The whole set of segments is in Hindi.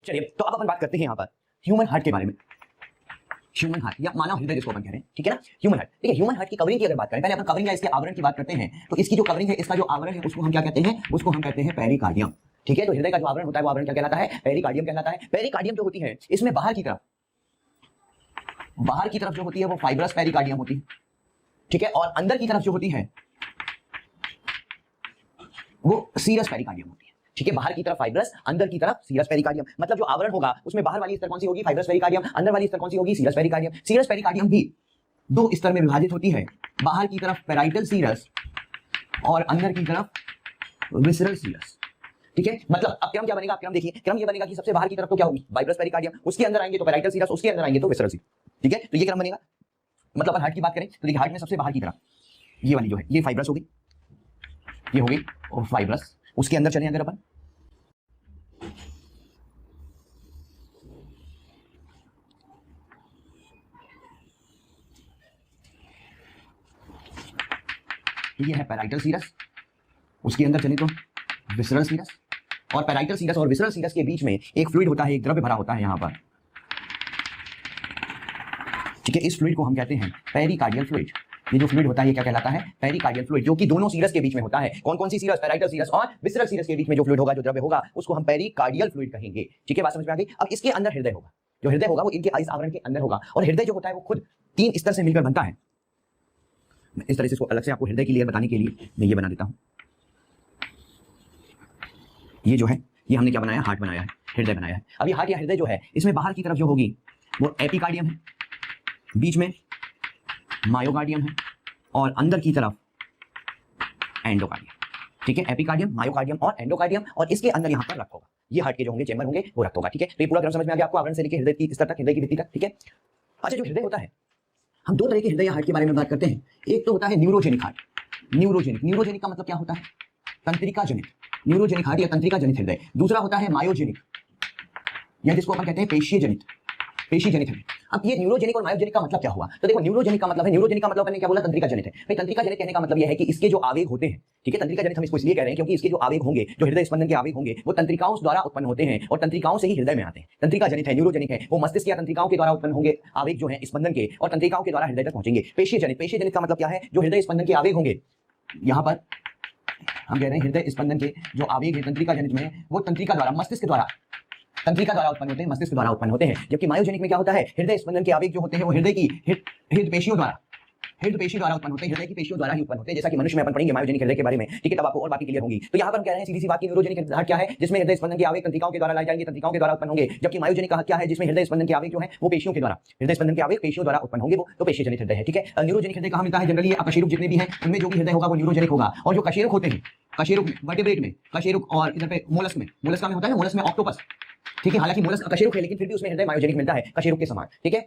चलिए तो अब अपन बात करते हैं यहाँ पर ह्यूमन हार्ट के बारे में। ह्यूमन हार्ट या मानव हृदय जिसको अपन कह रहे हैं, ठीक है ना। ह्यूमन हार्ट, ठीक है। ह्यूमन हार्ट की कवरिंग की अगर बात करें, पहले अपन कवरिंग या इसके आवरण की बात करते हैं। तो इसकी जो कवरिंग है, इसका जो आवरण है, उसको हम क्या कहते हैं? उसको हम कहते हैं पेरिकार्डियम, ठीक है। तो हृदय का जो आवरण होता है वो आवरण क्या कहलाता है? पेरिकार्डियम कहलाता है। पेरिकार्डियम जो होती है, इसमें बाहर की तरफ जो होती है वो फाइब्रस पेरिकार्डियम होती है, ठीक है। और अंदर की तरफ जो होती है वो सीरस पेरिकार्डियम होती है, ठीक है। बाहर की तरफ फाइब्रस, अंदर की तरफ सीरस पेरिकार्डियम। मतलब जो आवरण होगा उसमें बाहर वाली स्तर कौन सी होगी? Fibrous pericardium. अंदर वाली स्तर कौन सी होगी? Serous pericardium. सीरस पेरिकार्डियम भी दो स्तर में विभाजित होती है, बाहर की तरफ पेराइटल सीरस और अंदर की तरफ विसरल सीरस, ठीक है। मतलब अब क्रम क्या बनेगा? क्रम देखिए, क्रम ये बनेगा कि सबसे बाहर की तरफ तो क्या होगी? फाइब्रस पेरिकार्डियम, उसके अंदर आएंगे तो पेराइटल सीरस, उसके अंदर आएंगे तो विसरल सीरस, ठीक है। तो ये क्रम बनेगा। मतलब अपन हार्ट की बात करें तो देखिए, हार्ट में सबसे बाहर की तरफ ये वाली जो है ये फाइब्रस होगी, ये होगी और फाइब्रस। उसके अंदर चले अगर अपन, ये है पेराइटल सीरस, उसके अंदर चले तो विसरल सीरस। और पेराइटल सीरस और विसरल सीरस के बीच में एक फ्लूइड होता है, एक द्रव्य भरा होता है यहां पर, ठीक है। इस फ्लूइड को हम कहते हैं पेरिकार्डियल फ्लूइड। ये जो फ्लूइड होता है ये क्या कहलाता है? पेरिकार्डियल फ्लूइड, जो कि दोनों सीरस के बीच में होता है। कौन कौन सी सीरस? पेराइटल सीरस और विसरल सीरस के बीच में जो फ्लूइड होगा, जो द्रव्य होगा, उसको हम पेरिकार्डियल फ्लूइड कहेंगे, ठीक है। बात समझ में आ गई? अब इसके अंदर हृदय होगा, जो हृदय होगा वो इनके इस आवरण के अंदर होगा। और हृदय जो होता है वो खुद 3 स्तर से मिलकर बनता है। इस तरह से इसको अलग से आपको हृदय की लेयर बताने के लिए मैं ये बना देता हूं। ये जो है ये हमने क्या बनाया? हार्ट बनाया है, हृदय बनाया है। अब ये हार्ट या हृदय जो है, इसमें बाहर की तरफ जो होगी वो एपिकार्डियम है, बीच में मायोकार्डियम है और अंदर की तरफ एंडोकार्डियम, ठीक है। एपिकार्डियम, मायोकार्डियम और एंडोकार्डियम, और इसके अंदर यहाँ पर रक्त होगा। ये हार्ट के जो होंगे चेंबर होंगे वो रक्त होगा, ठीक है। तो ये पूरा क्रम समझ में आ गया आपको, आवरण से लेकर हृदय की स्तर तक, हृदय की भित्ति तक, ठीक है। अच्छा, जो हृदय होता है, हम 2 तरह के हृदय या हार्ट के बारे में बात करते हैं। एक तो होता है न्यूरोजेनिक हार्ट। न्यूरोजेनिक का मतलब क्या होता है? तंत्रिका जनित, न्यूरोजेनिक हार्ट या तंत्रिका जनित हृदय। दूसरा होता है मायोजेनिक, या जिसको अपन कहते हैं पेशीय जनित हृदय। अब ये न्यूरोजेनिक और मायोजेनिक का मतलब क्या हुआ? तो देखो, न्यूरोजेनिक का मतलब है, न्यूरोजेनिक का मतलब मैंने क्या बोला? तंत्रिका जनित है। भाई तंत्रिका जनित कहने का मतलब ये है कि इसके जो आवेग होते हैं, ठीक है। तंत्रिका जनित हम इसको इसलिए कह रहे हैं क्योंकि इसके जो आवेग होंगे, जो हृदय स्पंदन के आवेग होंगे, वो तंत्रिकाओं द्वारा उत्पन्न होते हैं और तंत्रिकाओं से ही हृदय में आते हैं। तंत्रिका जनित है, न्यूरोजेनिक है, वो मस्तिष्क या तंत्रिकाओं के द्वारा उत्पन्न होंगे आवेग जो है स्पंदन के, और तंत्रिकाओं के द्वारा हृदय तक पहुंचेंगे। पेशीय जनित का मतलब क्या है? जो हृदय स्पंदन के आवेग होंगे, यहाँ पर हम कह रहे हैं हृदय स्पंदन के जो आवेग है तंत्रिका जनित में, वो तंत्रिका द्वारा, मस्तिष्क द्वारा उत्पन्न होते हैं, मस्तिष्क द्वारा उत्पन्न होते हैं। जबकि मायोजेनिक में क्या होता है? हृदय स्पंदन के आवेग जो होते हैं वो हृदय पेशियों द्वारा उत्पन्न होते हैं, हृदय की पेशियों द्वारा ही उत्पन्न होते हैं। जैसा कि मनुष्य में अपन पढ़ेंगे मायोजेनिक हृदय के बारे में, ठीक है, तब आपको और बातें क्लियर होंगी। तो यहाँ पर हम कह रहे हैं सीधी सी बात की, न्यूरोजेनिक हार्ट क्या है? जिसमें हृदय स्पंदन के आवेग तंत्रिकाओं के द्वारा लाए जाएंगे, तंत्रिकाओं के द्वारा उत्पन्न होंगे। जबकि मायोजेनिक क्या है? जिसमें हृदय स्पंदन के आवेग जो है वो पेशियों के द्वारा, हृदय स्पंदन के आवेग पेशियों द्वारा उत्पन्न होंगे, वो तो पेशीय जनित हृदय है, ठीक है। न्यूरोजेनिक हृदय कहाँ मिलता है? जनरली अकशेरुक जितने भी हैं उनमें जो भी हृदय होगा वो न्यूरोजेनिक होगा। और जो कशेरुक होते हैं, कशेरुक में, वर्टेब्रेट में कशेरुक, और इधर पे मोलस्क में होता है, मोलस्क में ऑक्टोपस, ठीक है। हालांकि मोलस्क अकशेरुक है लेकिन फिर भी उसमें हृदय मायोजेनिक मिलता है, कशेरुक के समान, ठीक है।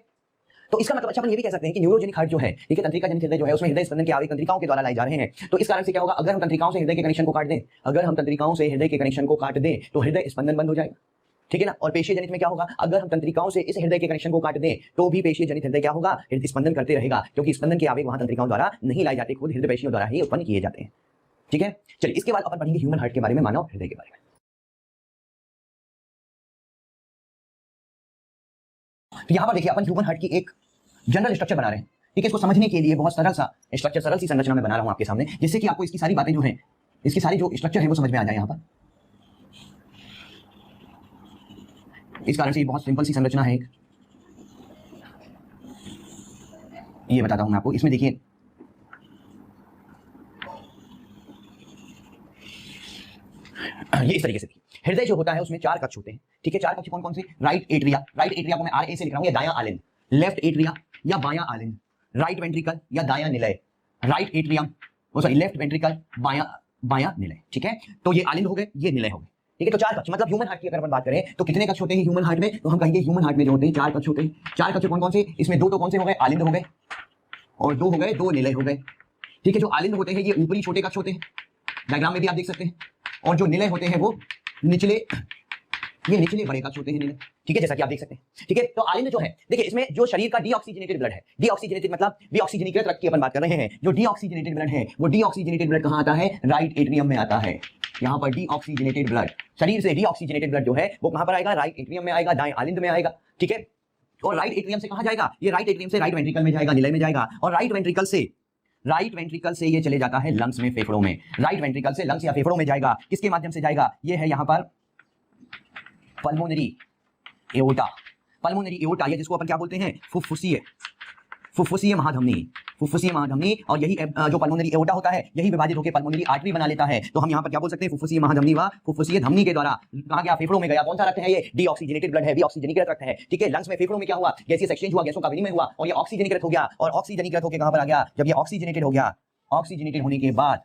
तो इसका मतलब अच्छा अपन ये भी कह सकते हैं कि न्यूरोजेनिक हार्ट जो है, ठीक है, तंत्रिका जनित हृदय जो है, उसमें हृदय स्पंदन के आवेग तंत्रिकाओं के द्वारा लाए जा रहे हैं। तो इस कारण से क्या होगा? अगर हम तंत्रिकाओं से हृदय के कनेक्शन को काट दें, तो हृदय स्पंदन बंद हो जाएगा, ठीक है ना। और पेशीय जनित में क्या होगा? अगर हम तंत्रिकाओं से इस हृदय के कनेक्शन को काट दें तो भी पेशीय जनित हृदय क्या होगा? हृदय स्पंदन करते रहेगा, क्योंकि स्पंदन के आवेग वहां तंत्रिकाओं द्वारा नहीं लाए जाते, खुद हृदय पेशियों द्वारा ही उत्पन्न किए जाते हैं, ठीक है। चलिए, इसके बाद अपन पढ़ेंगे ह्यूमन हार्ट के बारे में, मानव हृदय के बारे में। तो यहां पर देखिए, अपन ह्यूमन हार्ट की एक जनरल स्ट्रक्चर बना रहे हैं, ठीक है। इसको समझने के लिए बहुत सरल सा स्ट्रक्चर, सरल सी संरचना में बना रहा हूं आपके सामने, जिससे कि आपको इसकी सारी बातें जो हैं, इसकी सारी जो स्ट्रक्चर है वो समझ में आ जाए यहां पर। इस कारण से ये बहुत सिंपल सी संरचना है एक, ये बताता हूं मैं आपको। इसमें देखिए, ये इस तरीके से हृदय जो होता है उसमें 4 कक्ष होते हैं, ठीक है। 4 कक्ष कौन कौन से? राइट एट्रिया को मैं RA से लिख रहा हूं, या दायां आलिंद, लेफ्ट एट्रिया या बायां आलिंद, राइट वेंट्रिकल या दायां निलय, राइट एट्रियम, लेफ्ट वेंट्रिकल, बायां निलय, ठीक है। तो ये आलिंद हो गए, ये निलय हो गए, ठीक है। तो 4 कक्ष, मतलब ह्यूमन हार्ट की अगर अपन बात करें तो कितने कक्ष होते हैं ह्यूमन हार्ट में? तो हम कहेंगे ह्यूमन हार्ट में जो होते हैं 4 कक्ष होते हैं। 4 कक्ष कौन कौन से? इसमें 2 तो कौन से हो गए? आलिंद हो गए, और 2 हो गए, 2 निलय हो गए, ठीक है। जो आलिंद होते हैं ये ऊपरी छोटे कक्ष होते हैं, डायग्राम में भी आप देख सकते हैं, और जो निलय होते हैं वो निचले बड़े कक्ष होते हैं निलय, ठीक है, जैसा कि आप देख सकते हैं, ठीक है। तो आलिंद जो है, देखिए, इसमें जो शरीर का डीऑक्सीजनेटेड ब्लड है, डीऑक्सीजनेटेड मतलब डीऑक्सीजनीकृत रक्त की अपन बात कर रहे हैं। जो डीऑक्सीजनेटेड ब्लड है वो डीऑक्सीजनेटेड ब्लड कहां आता है? राइट एट्रियम में आता है, यहाँ पर डीऑक्सीजनेटेड ब्लड, शरीर से डीऑक्सीजनेटेड ब्लड जो है वो कहां पर आएगा, राइट एट्रियम में आएगा, दाएं आलिंद में आएगा, ठीक है। और राइट एट्रियम से कहां जाएगा, ये राइट एट्रियम से राइट वेंट्रिकल में जाएगा, निलय में जाएगा, और राइट वेंट्रिकल से ये चले जाता है लंग्स में, फेफड़ों में, राइट वेंट्रिकल से लंग्स या फेफड़ों में जाएगा। किसके माध्यम से जाएगा, ये है यहाँ पर पल्मोनरी एओर्टा, पल्मोनरी एओर्टा, ये जिसको अपन क्या बोलते हैं, फुफ्फुसीय महाधमनी, और यही जो पल्मोनरी एओर्टा होता है यही विभाजित होकर पल्मोनरी आर्टरी बना लेता है। तो हम यहाँ पर क्या बोल सकते हैं, फुफ्फुसीय महाधमनी व फुफ्फुसीय धमनी के द्वारा कहाँ गया, फेफड़ों में गया। कौन सा रक्त है ये, डीऑक्सीजनेटेड ब्लड है, ऑक्सीजनीकृत रक्त है, ठीक है। लंग्स में, फेफड़ों में क्या हुआ, गैसीय एक्सचेंज हुआ, गैसों का विनिमय हुआ और ये ऑक्सीजनीकृत हो गया, और ऑक्सीजनीकृत होकर कहां पर आ गया, जब ये ऑक्सीजनेटेड हो गया, ऑक्सीजनेटेड होने के बाद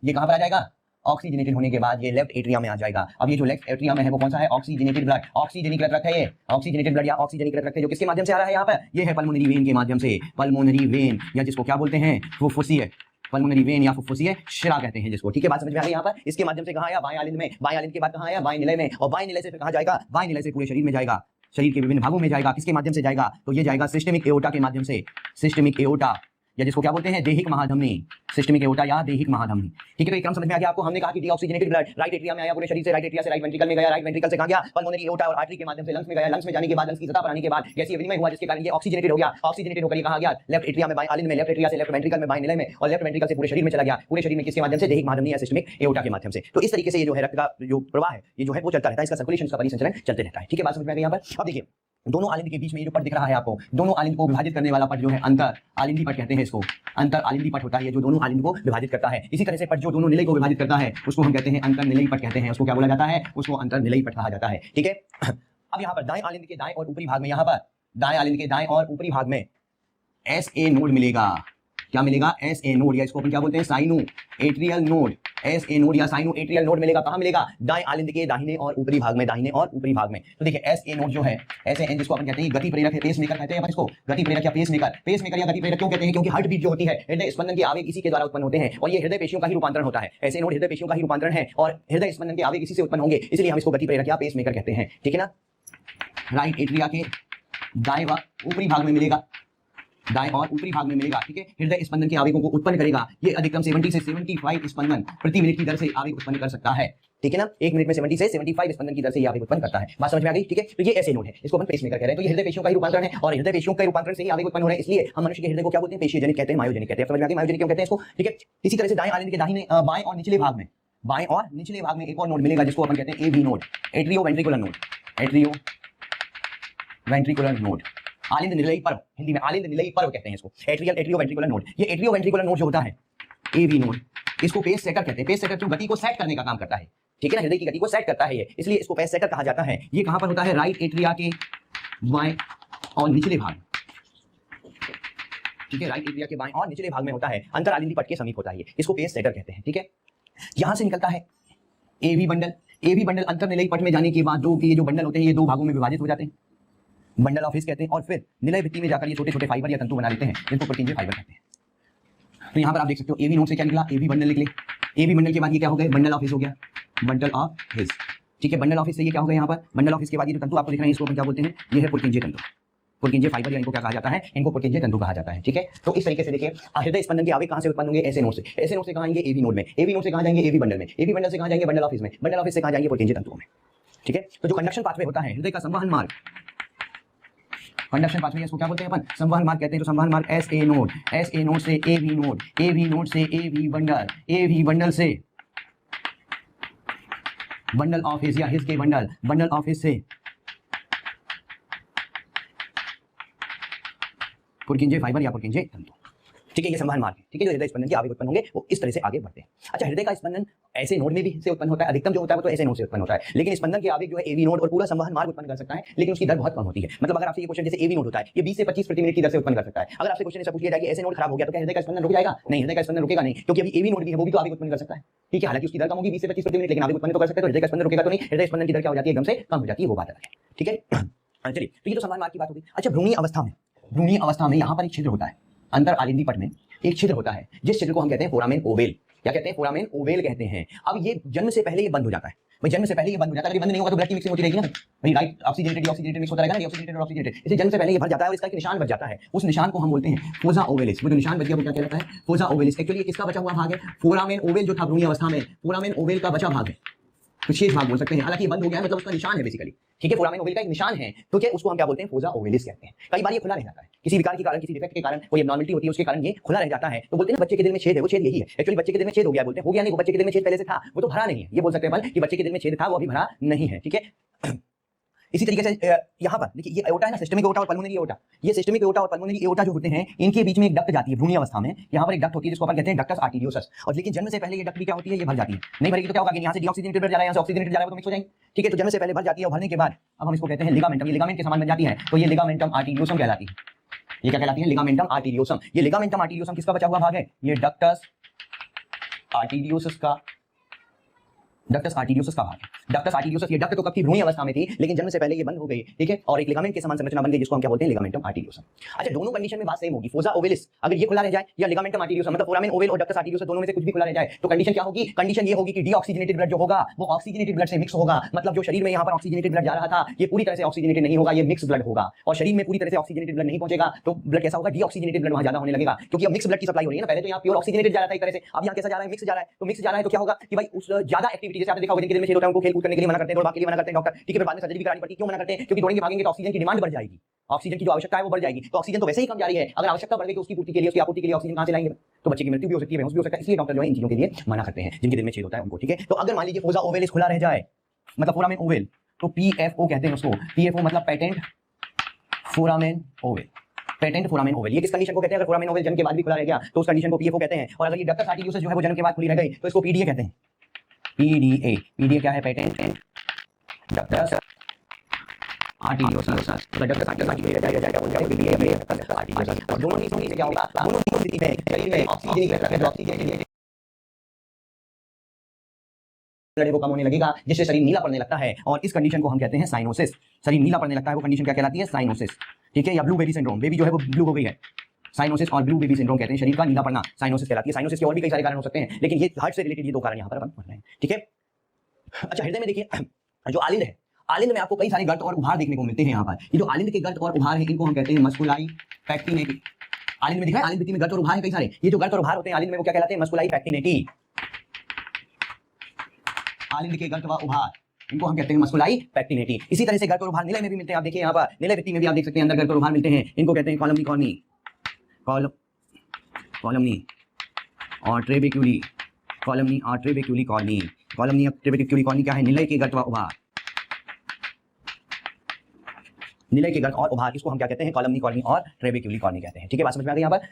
ये कहां पर आ जाएगा, ऑक्सीजनेटेड होने के बाद ये लेफ्ट एट्रिया में आ जाएगा। अब ये जो लेफ्ट एट्रिया में है वो कौन सा है, ऑक्सीजनेटेड ब्लड, ऑक्सीजनीकृत रक्त है, ये ऑक्सीजनेटेड ब्लड या ऑक्सीजनीकृत रक्त है जो किसके माध्यम से आ रहा है, यहाँ पर ये है पल्मोनरी वेन के माध्यम से, पल्मोनरी वेन या जिसको क्या बोलते हैं, फुफ्फुसीय, पल्मोनरी वेन या फुफ्फुसीय शिरा कहते हैं जिसको, ठीक है। बात समझ में आ गई यहाँ पर। इसके माध्यम से कहाँ आया, बाएं आलिंद में, बाएं आलिंद के बाद कहाँ आया, बाएं निलय में, और बाएं निलय से फिर कहाँ जाएगा, बाएं निलय से पूरे शरीर में जाएगा, शरीर के विभिन्न भागों में जाएगा। किसके माध्यम से जाएगा, तो ये जाएगा सिस्टेमिक एओर्टा के माध्यम से, सिस्टेमिक एओर्टा या जिसको क्या बोलते हैं, देहिक महाधमनी, सिस्टमिक एओर्टा या देहिक महाधमनी, ठीक है। तो एक क्रम समझ में आ गया आपको। हमने कहा कि डीऑक्सीजनेटेड ब्लड राइट एट्रिया में आया पूरे शरीर से, राइट एट्रिया से राइट वेंट्रिकल में गया, राइट वेंट्रिकल से कहां गया, पल्मोनरी एओर्टा और आर्टरी के माध्यम से लंग्स में गया, लंग्स में जाने के बाद लंग्स की सतह पर आने के बाद गैसीय विनिमय हुआ जिसके कारण ये ऑक्सीजनेटेड हो गया, ऑक्सीजनेटेड होकर ये कहां गया, लेफ्ट एट्रिया में, बाएं आलिंद में, लेफ्ट एट्रिया से लेफ्ट वेंट्रिकल में, बाएं निलय में, और लेफ्ट वेंट्रिकल से पूरे शरीर में चला गया, पूरे शरीर में किसके माध्यम से, देहिक महाधमनी या सिस्टमिक एओर्टा के माध्यम से। तो इस तरीके से ये जो है रक्त का जो प्रवाह है ये जो है वो चलता रहता है, इसका सर्कुलेशन, इसका परिसंचरण चलते रहता है, ठीक है। बात समझ में आ गई यहाँ पर। अब देखिए दोनों आलिंद के बीच में ये जो पट दिख रहा है आपको, दोनों आलिंद को विभाजित करने वाला पट जो है अंतर आलिंदी पट कहते हैं इसको, अंतर आलिंदी पट होता है ये जो दोनों आलिंद को विभाजित करता है। इसी तरह से पट जो दोनों निलय को विभाजित करता है उसको हम कहते हैं अंतर निलयी पट कहते हैं, उसको क्या बोला जाता है, उसको अंतर निलयी पट कहा जाता है, ठीक है। अब यहाँ पर दाएं आलिंद के दाएं और ऊपरी भाग में, यहाँ पर दाएं आलिंद के दाएं और ऊपरी भाग में SA नोड मिलेगा। क्या मिलेगा, SA नोड, या इसको अपन क्या बोलते हैं, cyano atrial node, SA node या साइनो एट्रियल नोड मिलेगा। कहां मिलेगा, दाएं आलिंद के दाहिने और ऊपरी भाग में, दाहिने और ऊपरी भाग में। तो देखिए SA नोड जो है, SAN जिसको अपन कहते हैं गति प्रेरक है, पेस मेकर कहते हैं अपन इसको, गति प्रेरक या पेस मेकर या गति प्रेरक क्यों कहते हैं, क्योंकि हार्ट बीट जो होती है, हृदय स्पंदन के आवेग इसी के द्वारा उत्पन्न होते हैं, और ये हृदय पेशियों का ही रूपांतरण होता है। SA नोड हृदय पेशियों का ही रूपांतरण है और हृदय स्पंदन के आवेग इसी से उत्पन्न होंगे, इसलिए हम इसको गति प्रेरक या पेस मेकर कहते हैं, ठीक है ना। राइट एट्रिया के दाएं व ऊपरी भाग में मिलेगा, दाएं और ऊपरी भाग में मिलेगा, ठीक है। हृदय स्पंदन के आवेगों को उत्पन्न करेगा। ये अधिकतम 70 से 75 स्पंदन प्रति मिनट की दर से आवेग उत्पन्न कर सकता है, ठीक है ना। एक मिनट में 70 से 75 स्पंदन की दर से ये आवेग उत्पन्न करता है। बात समझ में आ गई, ठीक है। तो ये ऐसे नोड है, इसको हम पेसमेकर कह रहे हैं। तो ये हृदय पेशियों का ही रूपांतरण है और हृदय पेशियों के रूपांतरण से ही आवेग उत्पन्न हो रहे हैं, इसलिए हम मनुष्य के हृदय को क्या बोलते हैं, पेशीय जनित कहते हैं, मायोजनिक कहते हैं। समझ में आ गई, मायोजनिक क्यों कहते हैं इसको, ठीक है। इसी तरह से दाएं आलिंद के दाहिने बाएं और निचले भाग में, बाएं और निचले भाग में एक और नोड मिलेगा जिसको अपन कहते हैं AV node, atrio ventricular node, atrio ventricular node, आलिंद निलयी पर्व, हिंदी में आलिंद निलयी पर्व कहते हैं इसको, एट्रियो वेंट्रिकुलर नोड। ये एट्रियो वेंट्रिकुलर नोड जो होता है AV नोड, इसको पेस सेटर कहते हैं। पेस सेटर क्यों, गति को सेट करने का काम करता है, ठीक है ना, हृदय की गति को सेट करता है ये, इसलिए इसको पेस सेटर कहा जाता है। ये कहां पर होता है, राइट एट्रिया के बाएं और निचले भाग, ठीक है, राइट एट्रिया के बाएं और निचले भाग में होता है, अंतर आलिंदी पट के समीप होता है ये, इसको पेस सेटर कहते हैं, ठीक है। यहां से निकलता है AV बंडल, AV बंडल अंतर निलयी पट में जाने के बाद दो ये जो बंडल होते हैं ये दो भागों में विभाजित हो जाते हैं, बंडल ऑफ हिस कहते हैं, और फिर निलय भित्ति में जाकर ये छोटे छोटे फाइबर या तंतु बना लेते हैं जिनको पुर्किंजे फाइबर कहते हैं। तो यहाँ पर आप देख सकते हो AV नोड से क्या निकला, AV बंडल निकले, AV बंडल के बाद ये क्या हो गया, बंडल ऑफ हिस हो गया, बंडल ऑफ हिस, ठीक है। बंडल ऑफ हिस से ये क्या हो गया, यहाँ पर बंडल ऑफ हिस के बाद ये जो तंतु आपको दिख रहे हैं इसको क्या बोलते हैं, ये है पुर्किंजे तंतु, पुर्किंजे फाइबर या इनको क्या कहा जाता है, इनको पुर्किंजे तंतु कहा जाता है, ठीक है। तो इस तरीके से देखिए हृदय स्पंदन के आवेग कहां से उत्पन्न होंगे, ऐसे नोड से, ऐसे नोड से कहां आएंगे, AV नोड में, AV नोड से कहां जाएंगे, AV बंडल में, AV बंडल से कहां जाएंगे, बंडल ऑफ हिस में, बंडल ऑफ हिस से कहां जाएंगे, पुर्किंजे तंतुओं में, ठीक है। तो जो कंडक्शन पाथवे होता है, हृदय का संवहन मार्ग, कंडक्शन पाथवे इसको क्या बोलते हैं अपन, संवहन मार्ग कहते हैं। जो संवहन मार्ग SA नोड, SA नोड से AV नोड, AV नोड से AV बंडल, AV बंडल से बंडल ऑफ हिस या हिस के बंडल, बंडल ऑफ हिस से पुर्किंजे फाइबर या पुर्किंजे तंतु, ठीक है। ये संवहन मार्ग है, ठीक है। जो हृदय स्पंदन के आवेग उत्पन्न होंगे वो इस तरह से आगे बढ़ते हैं। अच्छा, हृदय का स्पंदन ऐसे नोड में भी से उत्पन्न होता है, अधिकतम जो होता है वो तो ऐसे नोड से उत्पन्न होता है, लेकिन स्पंदन के आवेग जो है AV नोड और पूरा संवहन मार्ग उत्पन्न कर सकता है, लेकिन उसकी दर बहुत कम होती है। मतलब अगर आपसे ये क्वेश्चन जैसे AV नोड होता है ये 20 से 25 प्रति मिनट की दर से उत्पन्न कर सकता है। अगर आपसे क्वेश्चन ऐसा पूछ लिया जाए कि ऐसे नोड खराब हो गया तो क्या हृदय का स्पंदन रुक जाएगा, नहीं, हृदय का स्पंदन रुकेगा नहीं, क्योंकि अभी AV नोड भी है वो भी तो आवेग उत्पन्न कर सकता है, ठीक है। हालांकि उसकी दर कम होगी 20 से 25 प्रति मिनट, लेकिन आवेग उत्पन्न तो कर सकता है, तो हृदय का स्पंदन रुकेगा तो नहीं, हृदय स्पंदन की दर क्या हो जाती है, एकदम से कम हो जाती है, वो बात अलग है, ठीक है। चलिए, तो ये तो संवहन मार्ग की बात होगी। अच्छा, भ्रूणीय अवस्था में यहाँ पर एक छिद्र होता है, अंतर आलिंदी पट में एक छिद्र होता है जिस छिद्र को हम कहते हैं फोरामेन ओवेल, क्या कहते हैं, फोरामेन ओवेल कहते हैं। अब ये जन्म से पहले ये बंद हो जाता है, भाई जन्म से पहले ये बंद हो जाता है, अगर ये बंद नहीं होगा तो ब्लड की मिक्सिंग होती रहेगी ना भाई, राइट ऑक्सीजनेटेड डीऑक्सीजनेटेड मिक्स होता रहेगा ना, डीऑक्सीजनेटेड और ऑक्सीजनेटेड, इसे जन्म से पहले ये भर जाता है और इसका एक निशान बच जाता है, उस निशान को हम बोलते हैं फोजा ओवेलिस। वो जो निशान बच गया वो क्या कहलाता है, फोजा ओवेलिस। एक्चुअली ये किसका बचा हुआ भाग है, फोरामेन ओवेल जो था भ्रूणीय अवस्था में, फोरामेन ओवेल का बचा भाग है, तो शेष भाग बोल सकते हैं, हालांकि बंद हो गया है मतलब उसका निशान है बेसिकली, ठीक है, फोरामेन ओवेल का एक निशान है, तो क्या उसको हम क्या बोलते हैं, फोजा ओवेलिस कहते हैं। कई बार ये खुला रह जाता है किसी विकार के कारण, किसी डिफेक्ट के कारण, कोई एब्नॉर्मलिटी होती है उसके कारण ये खुला रह जाता है, तो बोलते हैं ना बच्चे के दिल में छेद है, वो छेद यही है। एक्चुअली बच्चे के दिल में छेद हो गया, बोलते हैं हो गया नहीं, वो बच्चे के दिल में छेद पहले से था, वो तो भरा नहीं है, ये बोल सकते हैं कि बच्चे के दिल में छेद था वो अभी भरा नहीं है, ठीक है। इसी तरीके से यहाँ पर देखिए, ये एओर्टा है ना, सिस्टमिक एओर्टा और पल्मोनरी एओर्टा, ये सिस्टमिक एओर्टा और पल्मोनरी एओर्टा जो होते हैं इनके बीच में एक डक्ट जाती है भ्रूणीय अवस्था में, यहाँ पर एक डक्ट होती है जिसको अपन कहते हैं डक्टस आर्टेरियोसस, और लेकिन जन्म से पहले ये डक्ट भी क्या होती है, ये भर जाती है। नहीं भरेगी तो क्या होगा कि यहाँ से डीऑक्सीजनेटेड ब्लड जा रहा है, यहाँ से ऑक्सीजनेटेड जा रहा है, तो मिक्स हो जाएंगे, ठीक है। तो जन्म से पहले भर जाती है और भरने के बाद अब हम इसको कहते हैं लिगामेंटम, ये लिगामेंट के समान बन जाती है, तो ये लिगामेंटम आर्टेरियोसम कहलाती है। ये क्या कहलाती है, लिगामेंटम आर्टेरियोसम। ये लिगामेंटम आर्टेरियोसम किसका बचा हुआ भाग है, ये डक्टस आर्टेरियोसस का, डक्टस आर्टेरियोसस का भाग है। डक्टस आर्टेरियोसस ये डक्ट तो कब की भ्रूणीय अवस्था में थी, लेकिन जन्म से पहले ये बंद हो गई, ठीक है, और एक लिगामेंट के समान संरचना बन गई जिसको हम क्या बोलते हैं, लिगामेंटम आर्टेरियोसम। अच्छा, दोनों कंडीशन में बात सेम होगी, फोजा ओवेलिस अगर ये खुला रह जाए या लिगामेंटम आर्टेरियोसम, मतलब फोरामेन ओवेल और डक्टस आर्टेरियोसस दोनों में से कुछ भी खुला रह जाए, तो कंडीशन क्या होगी, कंडीशन ये होगी कि डीऑक्सीजनेटेड ब्लड जो होगा वो ऑक्सीजनेटेड ब्लड से मिक्स होगा, मतलब जो शरीर में यहाँ पर ऑक्सीजनेटेड ब्लड जा रहा था ये पूरी तरह से ऑक्सीजनेटेड नहीं होगा, ये मिक्स ब्लड होगा, और शरीर में पूरी तरह से ऑक्सीजनेटेड ब्लड नहीं पहुंचेगा तो ब्लड कैसा होगा, डीऑक्सीजनेटेड ब्लड वहां ज्यादा होने लगेगा, क्योंकि अब मिक्स ब्लड की सप्लाई हो रही है ना, पहले तो यहाँ प्योर ऑक्सीजनेटेड जा रहा था एक तरह से, अब यहाँ कैसा जा रहा है, मिक्स जा रहा है, तो मिक्स जा रहा है तो क्या होगा कि भाई उस ज्यादा एक्टिविटी, जैसे आपने देखा होगा जिनके दिल में छेद होता है उनको खेल कूद करने के लिए मना करते हैं, दौड़ भाग के लिए मना करते हैं डॉक्टर, ठीक है, फिर बाद में सर्जरी भी करानी पड़ती है, क्यों मना करते हैं, क्योंकि दौड़ेंगे भागेंगे तो ऑक्सीजन की डिमांड बढ़ जाएगी, ऑक्सीजन की जो आवश्यकता है वो बढ़ जाएगी, तो ऑक्सीजन तो वैसे ही कम जा रही है, अगर आवश्यकता बढ़ गई तो उसकी पूर्ति के लिए, उसकी आपूर्ति के लिए ऑक्सीजन कहां से लाएंगे, तो बच्चे की मृत्यु भी हो सकती है, बेहोश भी हो सकता है, इसलिए डॉक्टर जो है इन चीजों के लिए मना करते हैं जिनके दिल में छेद होता है उनको, ठीक है। तो अगर मान लीजिए फोजा ओवेलिस खुला रह जाए, मतलब फोरामेन ओवेल, तो पीएफओ कहते हैं उसको, पीएफओ मतलब patent foramen ovale, patent foramen ovale. ये किस कंडीशन को कहते हैं, अगर फोरामेन ओवेल जन्म के बाद भी खुला रह गया तो उस कंडीशन को पीएफओ कहते हैं, और अगर ये डक्टस आर्टेरियोसस जो है वो जन्म के बाद खुली रह गई तो इसको पीडीए कहते हैं, पीडीए। पीडीए क्या है, पेटेंट डक्टस आर्टेरियोसस, मतलब डक्टस आर्टेरियोसस रह जाएगा बोल जाएगा पीडीए में डक्टस आर्टेरियोसस, और दोनों ही से क्या होगा, दोनों स्थिति में शरीर में ऑक्सीजन की मात्रा है, ऑक्सीजन ब्लड वो कम होने लगेगा जिससे शरीर नीला पड़ने लगता है, और इस कंडीशन को हम कहते हैं साइनोसिस। शरीर नीला पड़ने लगता है वो कंडीशन क्या कहलाती है, साइनोसिस, ठीक है, या ब्लू बेबी सिंड्रोम, बेबी जो है वो ब्लू हो गई है, साइनोसिस और ब्लू बेबी सिंड्रोम कहते हैं, शरीर का नीला पड़ना साइनोसिस कहलाती है। साइनोसिस के और भी कई सारे कारण हो सकते हैं, लेकिन ये हार्ट से रिलेटेड ये दो कारण यहाँ पर अपन पढ़ रहे हैं, ठीक है। अच्छा, हृदय में देखिए जो आलिंद है, आलिंद में आपको कई सारे गर्त और उभार देखने को मिलते हैं। यहाँ पर ये जो आलिंद के गर्त और उभार है इनको हम कहते हैं मस्कुलाई पैक्टिनेटी। आलिंद में दिखा है, आलिंद में गर्त और उभार है कई सारे, ये जो गर्त और उभार होते हैं आलिंद में वो क्या कहलाते हैं, मस्कुलाई पैक्टिनेटी। आलिंद के गर्त व उभार इनको हम कहते हैं मस्कुलाई पैक्टिनेटी। इसी तरह से गर्त और उभार निलय में भी मिलते हैं, आप देखिए यहाँ पर निलय वृत्ति में भी आप देख सकते हैं अंदर गर्त और उभार मिलते हैं, इनको कहते हैं कॉलमनी कॉर्नी, कॉलमनी और ट्रेबेक्यूली, कॉलमनी और ट्रेबेक्यूली कॉर्नी। कॉलमनी और ट्रेबेक्यूली कॉर्नी क्या है, निलय के गर्त व उभार, निलय के गर्त और उभार, इसको हम क्या कहते हैं, कॉलमनी कॉर्नी और ट्रेबेक्यूली कॉर्नी कहते हैं, ठीक है, बात समझ में आ गई यहाँ पर।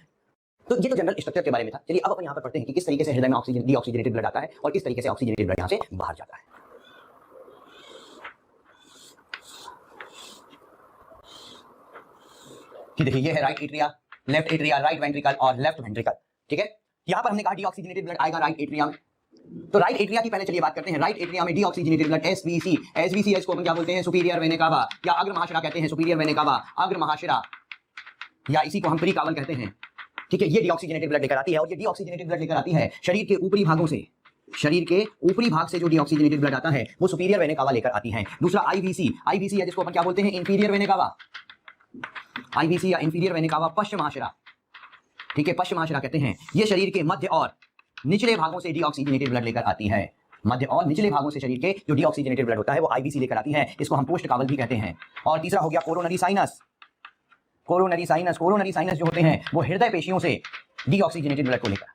तो ये तो जनरल स्ट्रक्चर के बारे में था। चलिए अब अपन यहाँ पर पढ़ते हैं कि किस तरीके से हृदय में ऑक्सीजन डीऑक्सीजनेटेड ब्लड आता है और किस तरीके से ऑक्सीजनेटेड ब्लड यहाँ से बाहर जाता है। कि देखिए ये है right atria, left atria, right ventricle और लेफ्ट वेंट्रिकल, ठीक है। यहाँ पर हमने कहा डीऑक्सीजनेटेड ब्लड आएगा राइट एट्रिया में, तो राइट एट्रिया की पहले चलिए बात करते हैं। राइट एट्रिया में डीऑक्सीजनेटेड ब्लड एसवीसी, एसवीसी इसको अपन क्या बोलते हैं, सुपीरियर वेना कावा या अग्र महाशिरा कहते हैं, सुपीरियर वेना कावा, अग्र महाशिरा या इसी को हम प्रीकावल कहते हैं, ठीक है। ये डीऑक्सीजनेटेड ब्लड लेकर आती है, और ये डीऑक्सीजनेटेड ब्लड लेकर आती है शरीर के ऊपरी भागों से, शरीर के ऊपरी भाग से जो डीऑक्सीजनेटेड ब्लड आता है वो सुपीरियर वेना कावा लेकर आती है। दूसरा आईवीसी, आईवीसी है जिसको अपन क्या बोलते हैं, इंफीरियर वेना कावा, आईवीसी या इंफीरियर वेना कावा पश्चिम महाशिरा, ठीक है, पश्चिम महाशिरा कहते हैं। ये शरीर के मध्य और निचले भागों से डीऑक्सीजनेटेड ब्लड लेकर आती है, मध्य और निचले भागों से शरीर के जो डीऑक्सीजनेटेड ब्लड होता है वो आईवीसी लेकर आती है, इसको हम पोस्ट कावल भी कहते हैं। और तीसरा हो गया coronary sinus, coronary sinus, coronary sinus जो होते हैं वो हृदय पेशियों से डीऑक्सीजनेटेड ब्लड को लेकर,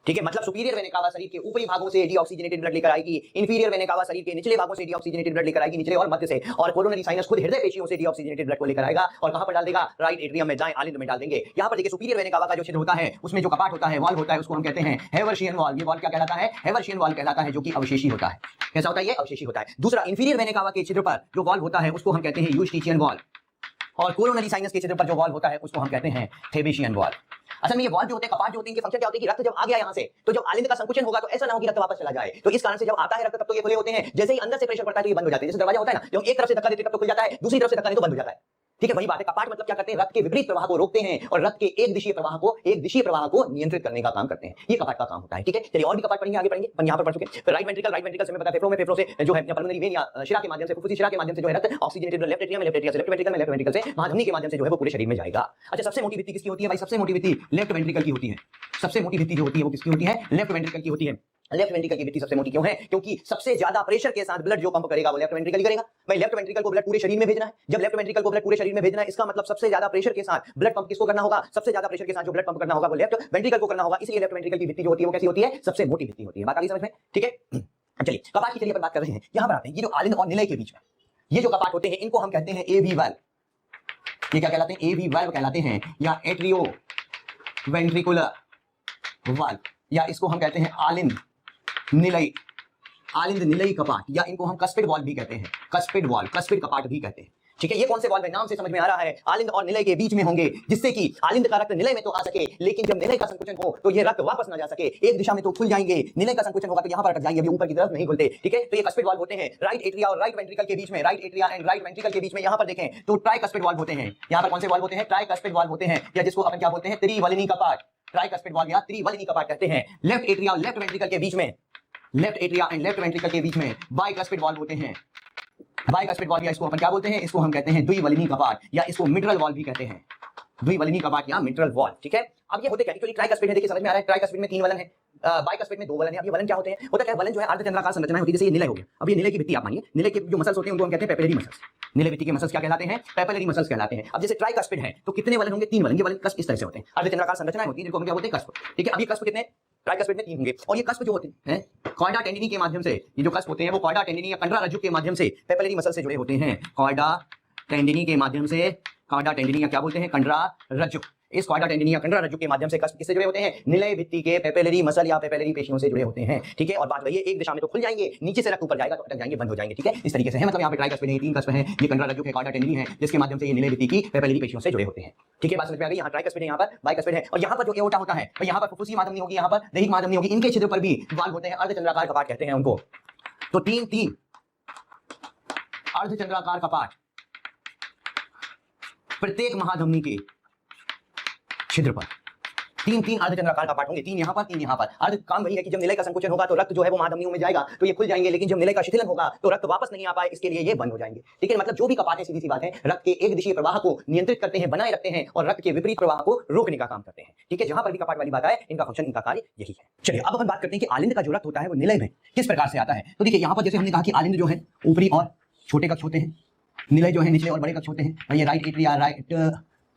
ठीक है, मतलब सुपीरियर वेना कावा शरीर के ऊपरी भागों से डीऑक्सीजनेटेड ब्लड लेकर आएगी, इंफीरियर वेना कावा शरीर के निचले भागों से डीऑक्सीजनेटेड ब्लड लेकर आएगी, निचले और मध्य से, और कोरोनरी साइनस खुद हृदय पेशियों से डीऑक्सीजनेटेड ब्लड को लेकर आएगा और कहां पर डाल देगा, राइट एट्रियम में, दाएं आलिंद में डाल देंगे। यहां पर देखिए सुपीरियर वेना कावा का जो छिद्र होता है उसमें जो कपाट होता है, वॉल्व होता है, उसको हम कहते हैं हेवर्शियन वॉल्व। ये वॉल्व क्या कहलाता है, हेवर्शियन वॉल्व कहलाता है, जो कि अवशेषी होता है। कैसा होता है, ये अवशेषी होता है। दूसरा इंफीरियर वेना कावा के छिद्र पर जो वॉल्व होता है उसको हम कहते हैं यूस्टिचियन वॉल्व, और कोरोनरी साइनस के छिद्र पर जो वॉल्व होता है उसको हम कहते हैं थेबेशियन वॉल्व। असल में ये वॉल्व जो होते हैं, कपाट जो होते हैं, इनके फंक्शन क्या होते हैं कि रक्त जब आ गया यहाँ से तो जब आलिंद का संकुचन होगा तो ऐसा ना हो कि रक्त वापस चला जाए, तो इस कारण से जब आता है रक्त तब तो ये खुले होते हैं, जैसे ही अंदर से प्रेशर पड़ता है तो ये बंद हो जाते हैं। जैसे दरवाजा होता है ना, जब एक तरफ से धक्का देते तब तो खुल जाता है, दूसरी तरफ से धक्का देते तो बंद हो जाता है, ठीक है, वही बात है। कपाट मतलब क्या करते हैं, रक्त के विपरीत प्रवाह को रोकते हैं और रक्त के एक दिशीय प्रवाह को नियंत्रित करने का काम करते हैं। ये कपाट का काम होता है। ठीक है, चलिए और भी कपाट पढ़ेंगे, आगे पढ़ेंगे। अपन यहाँ पर पढ़ चुके हैं राइट वेंट्रिकल से हमें पता है फेफड़ों से जो है पल्मोनरी वेन या शिरा के माध्यम से, फुफ्फुसी शिरा के माध्यम से जो है रक्त ऑक्सीजनेटेड लेफ्ट एट्रियम में, लेफ्ट एट्रिया से लेफ्ट वेंट्रिकल में, लेफ्ट वेंट्रिकल से महाधमनी के माध्यम से जो है वो पूरे शरीर में जाएगा। अच्छा, सबसे मोटी भित्ति किसकी होती है भाई? सबसे मोटी भित्ति लेफ्ट वेंट्रिकल की होती है। सबसे मोटी भित्ति जो होती है वो किसकी होती है? लेफ्ट वेंट्रिकल की होती है। लेफ्ट वेंट्रिकल की भित्ति सबसे मोटी क्यों है? क्योंकि सबसे ज्यादा प्रेशर के साथ ब्लड जो पंप करेगा वो लेफ्ट वेंट्रिकल ही करेगा। भाई लेफ्ट वेंट्रिकल को ब्लड पूरे शरीर में भेजना है। जब लेफ्ट वेंट्रिकल को ब्लड पूरे शरीर में भेजना है, इसका मतलब सबसे ज्यादा प्रेशर के साथ ब्लड पंप किसको करना होगा? सबसे ज्यादा प्रेशर के साथ जो ब्लड पंप करना होगा वो लेफ्ट वेंट्रिकल को करना होगा। इसलिए लेफ्ट वेंट्रिकल की भित्ति जो होती है वो कैसी होती है? सबसे मोटी भित्ति होती है। बात आ गई समझ में? ठीक है, चलिए कपाट की चलिए अपन बात कर रहे हैं। यहां पर आते हैं, ये जो आलिंद और निलय के बीच में ये जो कपाट होते हैं इनको हम कहते हैं एवी वाल्व। ये क्या कहलाते हैं? एवी वाल्व कहलाते हैं, या एट्रियो वेंट्रिकुलर वाल्व, या इसको हम कहते हैं आलिंद निलयी कपाट, या इनको हम कस्पिड वाल्व भी कहते हैं। कस्पिड वाल्व, कस्पिड कपाट भी कहते हैं। ठीक है, ये कौन से वाल्व है? नाम से समझ में आ रहा है, आलिंद और निलय के बीच में होंगे, जिससे कि आलिंद का रक्त निलय में तो आ सके, लेकिन जब निलय का संकुचन हो तो ये रक्त वापस ना जा सके। एक दिशा में तो खुल जाएंगे, निलय का संकुचन होगा तो यहाँ पर अटक जाएंगे, अभी ऊपर की तरफ नहीं खुलते। ठीक है, तो ये कस्पिड वाल्व होते हैं राइट एट्रिया और राइट वेंट्रिकल के बीच में। Right atria and right ventricle के बीच में यहाँ पर देखें तो ट्राई कस्पिड वाल्व होते हैं। यहाँ पर कौन से वाल्व होते हैं? ट्राई कस्पिड वाल्व होते हैं, या जिसको अपन क्या बोलते हैं? त्रिवलनी कपाट। ट्राई कस्पिड वाल्व या त्रिवलनी कपाट कहते हैं। लेफ्ट एट्रिया और लेफ्ट वेंट्रिकल के बीच में, left atria and left ventricle के बीच में बाइकस्पिड वाल्व होते हैं। बाइकस्पिड वाल्व, या इसको अपन क्या बोलते हैं? इसको हम कहते हैं द्विवलनी कपाट, या इसको मिट्रल वाल्व भी कहते हैं। द्विवलनी कपाट या मिट्रल वाल्व। ठीक है, अब ये होते क्या? एक्चुअली ट्राइकस्पिड है, देखिए समझ में आ रहा है। ट्राइकस्पिड में 3 वलन है, बाइकस्पिड में 2 वलन है। अब ये वलन क्या होते हैं? होता क्या है? वलन जो है अर्धचंद्राकार संरचना होती है, जैसे ये निलय हो गया। अब ये निलय की भित्ति आप मानिए, निलय के जो मसल्स होते हैं उनको हम कहते हैं पेपिलरी मसल्स। निलय भित्ति के मसल्स क्या कहलाते हैं? पेपिलरी मसल्स कहलाते हैं। अब जैसे ट्राइकस्पिड है तो कितने वलन होंगे? 3 वलन। ये वलन कस्प इस तरह से होते हैं, अर्धचंद्राकार संरचना होती है जिनको हम क्या बोलते हैं? कस्प। ठीक है, अब ये कस्प कितने? ट्राइकस्पिड में 3 होंगे। और ये कस्प जो होते हैं कॉर्डा टेंडिनी के माध्यम से, ये जो कस्प होते हैं वो कॉर्डा टेंडिनी या कंडरा रज्जु के माध्यम से पेपिलरी मसल से जुड़े होते हैं। कॉर्डा टेंडिनी के माध्यम से, कॉर्डा टेंडिनी या क्या बोलते हैं? कंडरा रज्जु। इस कॉर्डा टेंडिनी या कंडरा रज्जु के माध्यम से कस्प किससे जुड़े होते हैं? निलय भित्ति के पेपिलरी मसल या पेपिलरी पेशियों से जुड़े होते हैं। ठीक है, और बात वही है, एक दिशा में तो खुल जाएंगे, नीचे से रक्त ऊपर जाएगा तो अटक जाएंगे, बंद हो जाएंगे। ठीक है, इस तरीके से है। मतलब यहाँ पे ट्राइकस्पिड है, 3 कस्प है, ये कंडरा रज्जु है, कॉर्डा टेंडिनी है, जिसके माध्यम से ये निलय भित्ति की पेपिलरी पेशियों से जुड़े होते हैं। ठीक है, बात समझ में आ गई? यहाँ ट्राइकस्पिड है, यहाँ पर बाइकस्पिड है, और यहाँ पर जो एओर्टा होता है, तो यहाँ पर फुफ्फुसी माधमनी होगी, यहाँ पर दैहिक माधमनी होगी, इनके छिद्र पर भी वाल्व होते हैं, अर्धचंद्राकार कपाट कहते हैं उनको। तो 3 अर्धचंद्राकार कपाट प्रत्येक महाधमनी के छिद्र पर, 3 अर्धचंद्राकार कपाट होंगे, 3 यहाँ पर 3 यहाँ पर। अर्ध काम वही है कि जब निलय का संकुचन होगा तो रक्त जो है वो महाधमनियों में जाएगा तो ये खुल जाएंगे, लेकिन जब निलय का शिथिलन होगा तो रक्त वापस नहीं आ पाए, इसके लिए ये बंद हो जाएंगे। ठीक है, मतलब जो भी कपाट है सीधी सी बात है, रक्त के एक दिशीय प्रवाह को नियंत्रित करते हैं, बनाए रखते हैं, और रक्त के विपरीत प्रवाह को रोकने का काम करते हैं। ठीक है, जहां पर भी कपाट वाली बात आए, इनका फंक्शन, इनका कार्य यही है। चलिए अब हम बात करते हैं कि आलिंद का जो रक्त होता है वो निलय में किस प्रकार से आता है। तो देखिए यहाँ पर जैसे हमने कहा कि आलिंद जो है ऊपरी और छोटे कक्ष होते हैं, निलय जो है निचले और बड़े कक्ष होते हैं। ये right atria,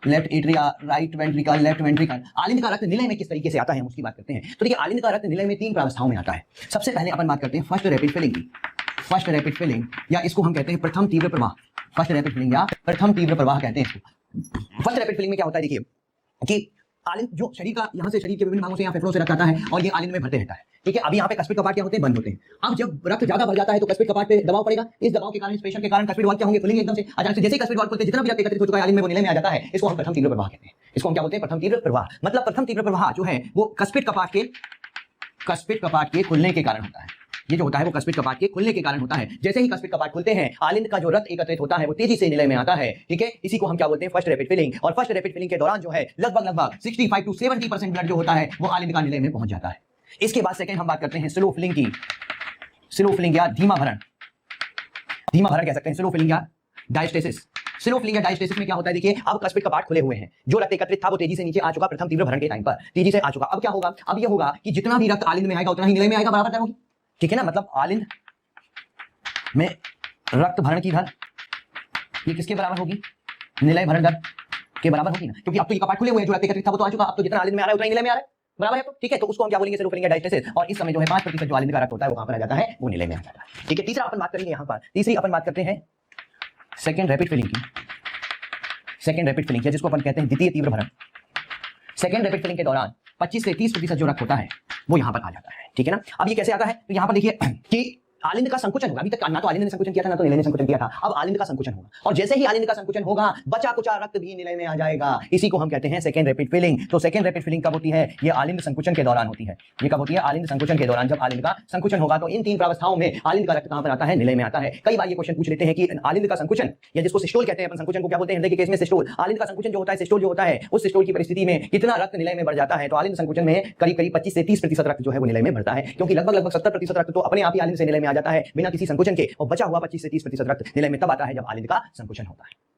left atria, right ventricle, left ventricle. आलिंद का रक्त निलय में किस तरीके से आता है हम उसकी बात करते हैं। तो देखिए आलिंद का रक्त निलय में 3 प्रावस्थाओं में आता है। सबसे पहले अपन बात करते हैं फर्स्ट रैपिड फिलिंग की। फर्स्ट रैपिड फिलिंग, या इसको हम कहते हैं प्रथम तीव्र प्रवाह। फर्स्ट रैपिड फिलिंग या प्रथम तीव्र प्रवाह कहते हैं इसको। फर्स्ट रैपिड फिलिंग में क्या होता है? देखिए कि आलिंद जो शरीर का, यहाँ से शरीर के विभिन्न भागों से यहाँ फेफड़ों से रक्त आता है और ये आलिंद में भरते रहता है। ठीक है, अभी यहाँ पे कस्पिड कपाट क्या होते हैं? बंद होते हैं। अब जब रक्त ज्यादा भर जाता है तो कस्पिड कपाट पे दबाव पड़ेगा, इस दबाव के कारण, इस प्रेशर के कारण कस्पिड वाल्व क्या होंगे? खुलेंगे एकदम से। अचानक से जैसे ही कस्पिड वाल्व खुलते हैं, जितना भी रक्त एकत्रित हो चुका है आलिंद में वो निलय में आ जाता है। इसको हम प्रथम तीव्र प्रवाह कहते हैं। इसको हम क्या बोलते हैं? प्रथम तीव्र प्रवाह। मतलब प्रथम तीव्र प्रवाह जो है वो कस्पिड कपाट के खुलने के कारण होता है। ये जो होता है वो कस्पिड कपाट के खुलने के कारण होता है। जैसे ही कस्पिड कपाट खुलते हैं, आलिंद का जो रक्त एकत्रित होता है वो तेजी से निलय में आता है। ठीक है, इसी को हम क्या बोलते हैं? First rapid filling. और फर्स्ट रैपिड फिलिंग के दौरान जो है लगभग 65 से 70% ब्लड जो होता है वो आलिंद का निलय में पहुंच जाता है। इसके बाद सेकंड हम बात करते हैं स्लो फिलिंग की। स्लो फिलिंग या धीमा भरण, धीमा भरण कह सकते हैं, स्लो फिलिंग या डायस्टेसिस। स्लो फिलिंग या डायस्टेसिस में क्या होता है? देखिए अब कस्पिड कपाट खुले हुए हैं, जो रक्त एकत्रित था वो तेजी से नीचे आ चुका, प्रथम तीव्र भरण के टाइम पर तेजी से आ चुका। अब क्या होगा? अब ये होगा कि जितना भी रक्त आलिंद में आएगा उतना ही निलय में आएगा, बराबर दर होगी। ठीक है ना, मतलब आलिंद में रक्त भरण की दर ये किसके बराबर होगी? निलय भरण दर के बराबर होगी ना, क्योंकि अब तो ये कपाट खुले हुए हैं, जो रक्त एकत्रित था वो तो आ चुका, अब तो जितना आलिंद में आ रहा है उतना ही निलय में आ रहा है, बराबर है। तो ठीक है, तो उसको हम क्या बोलेंगे? स्लो फिलिंग या डायस्टेसिस। और इस समय जो है 5% जो आलिंद का रक्त होता है वो कहां पर आ जाता है? वो निलय में आ जाता है। ठीक है, तीसरा अपन बात करेंगे यहाँ पर, तीसरी अपन बात करते हैं सेकंड रैपिड फिलिंग की। सेकंड रैपिड फिलिंग जिसको अपन कहते हैं द्वितीय तीव्र भरण। सेकंड रैपिड फिलिंग के दौरान 25 से 30% जो रक्त होता है वो यहाँ पर आ जाता है। ठीक है ना, अब ये कैसे आता है? तो यहाँ पर देखिए कि आलिंद का संकुचन होगा। अभी तक ना तो आलिंद ने संकुचन किया था ना तो निलय ने संकुचन किया था, अब आलिंद का संकुचन होगा, और जैसे ही आलिंद का संकुचन होगा बचा कुचा रक्त भी निलय में आ जाएगा। इसी को हम कहते हैं सेकेंड रैपिड फिलिंग। तो सेकेंड रैपिड फिलिंग कब होती है? ये आलिंद संकुचन के दौरान होती है। ये कब होती है? आलिंद संकुचन के दौरान। जब आलिंद का संकुचन होगा तो इन तीन प्रावस्थाओं में आलिंद का रक्त कहां पर आता है? निलय में आता है। कई बार ये क्वेश्चन पूछ लेते हैं कि आलिंद का संकुचन, या जिसको सिस्टोल कहते हैं, अपन संकुचन को क्या बोलते हैं? हृदय के केस में सिस्टोल। आलिंद का संकुचन जो होता है, सिस्टोल जो होता है, उस सिस्टोल की परिस्थिति में कितना रक्त निलय में बढ़ जाता है? तो आलिंद संकुचन में करीब करीब 25 से 30% रक्त जो है वो निलय में बढ़ता है, क्योंकि लगभग 70% रक्त तो अपने आप ही आलिंद से निलय में आ जाता है बिना किसी संकुचन के, और बचा हुआ 25 से 30% रक्त निलय में तब आता है जब आलिंद का संकुचन होता है।